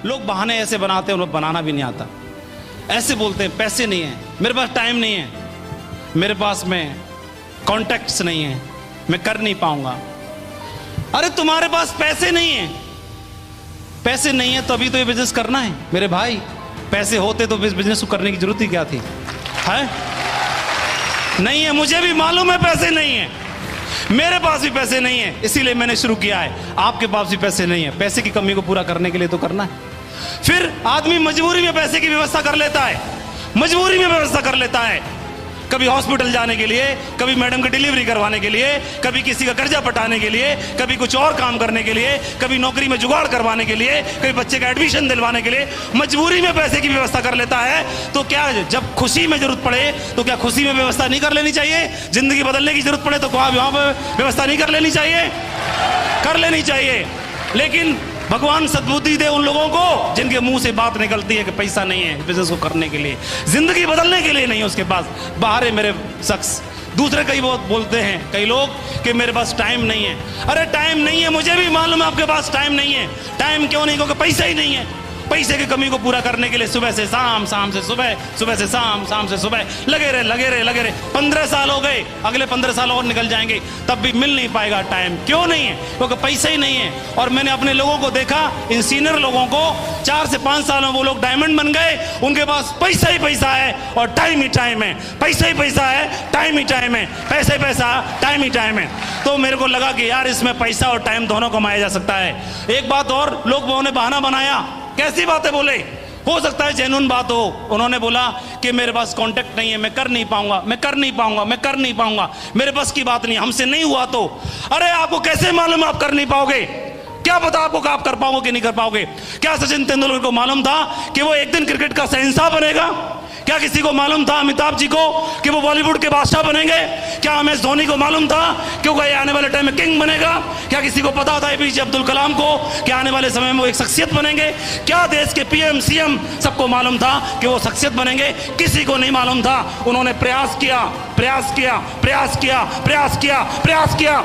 लोग बहाने ऐसे बनाते हैं, उन्हें बनाना भी नहीं आता। ऐसे बोलते हैं पैसे नहीं है, मेरे पास टाइम नहीं है, मेरे पास में कॉन्टैक्ट्स नहीं है, मैं कर नहीं पाऊंगा। अरे तुम्हारे पास पैसे नहीं है, पैसे नहीं है तो अभी तो ये बिजनेस करना है मेरे भाई। पैसे होते तो इस बिजनेस को करने की जरूरत ही क्या थी? है नहीं है, मुझे भी मालूम है पैसे नहीं है, मेरे पास भी पैसे नहीं है, इसीलिए मैंने शुरू किया है। आपके पास भी पैसे नहीं है, पैसे की कमी को पूरा करने के लिए तो करना है। फिर आदमी मजबूरी में पैसे की व्यवस्था कर लेता है, मजबूरी में व्यवस्था कर लेता है, कभी हॉस्पिटल जाने के लिए, कभी मैडम की डिलीवरी करवाने के लिए, कभी किसी का कर्जा पटाने के लिए, कभी कुछ और काम करने के लिए, कभी नौकरी में जुगाड़ करवाने के लिए, कभी बच्चे का एडमिशन दिलवाने के लिए मजबूरी में पैसे की व्यवस्था कर लेता है। तो क्या जब खुशी में जरूरत पड़े तो क्या खुशी में व्यवस्था नहीं कर लेनी चाहिए? जिंदगी बदलने की जरूरत पड़े तो वहां पर व्यवस्था नहीं कर लेनी चाहिए? कर लेनी चाहिए। लेकिन भगवान सद्बुद्धि दे उन लोगों को जिनके मुंह से बात निकलती है कि पैसा नहीं है बिजनेस को करने के लिए, जिंदगी बदलने के लिए नहीं है उसके पास। बाहर है मेरे शख्स। दूसरे कई बहुत बोलते हैं कई लोग कि मेरे पास टाइम नहीं है। अरे टाइम नहीं है, मुझे भी मालूम है आपके पास टाइम नहीं है। टाइम क्यों नहीं? क्योंकि पैसा ही नहीं है। पैसे की कमी को पूरा करने के लिए सुबह से शाम, शाम से सुबह, सुबह से शाम, शाम से सुबह लगे रहे 15 साल हो गए, अगले 15 साल और निकल जाएंगे, तब भी मिल नहीं पाएगा टाइम। क्यों नहीं है? क्योंकि पैसा ही नहीं है। और मैंने अपने लोगों को देखा, इन सीनियर लोगों को 4 से 5 साल में वो लोग डायमंड बन गए। उनके पास पैसा ही पैसा है और टाइम ही टाइम है। पैसा ही पैसा है, टाइम ही टाइम है, पैसा ही पैसा, टाइम ही टाइम है। तो मेरे को लगा कि यार इसमें पैसा और टाइम दोनों कमाया जा सकता है। एक बात और, लोगों ने बहाना बनाया। कैसी बातें बोले? हो सकता है जेन्युइन बात हो। उन्होंने बोला कि मेरे पास कांटेक्ट नहीं है, मैं कर नहीं पाऊंगा, मैं कर नहीं पाऊंगा, मैं कर नहीं पाऊंगा, मेरे बस की बात नहीं, हमसे नहीं हुआ तो। अरे आपको कैसे मालूम आप कर नहीं पाओगे? क्या पता आपको कि आप कर पाओगे कि नहीं कर पाओगे? क्या सचिन तेंदुलकर को मालूम था कि वो एक दिन क्रिकेट का शहंशाह बनेगा? क्या किसी को मालूम था अमिताभ जी को कि वो बॉलीवुड के बादशाह बनेंगे? क्या एमएस धोनी को मालूम था कि वो आने वाले टाइम में किंग बनेगा? क्या किसी को पता था एपीजे अब्दुल कलाम को कि आने वाले समय में वो एक शख्सियत बनेंगे? क्या देश के पीएम सीएम सबको मालूम था कि वो शख्सियत बनेंगे? किसी को नहीं मालूम था। उन्होंने प्रयास किया, प्रयास किया, प्रयास किया, प्रयास किया, प्रयास किया।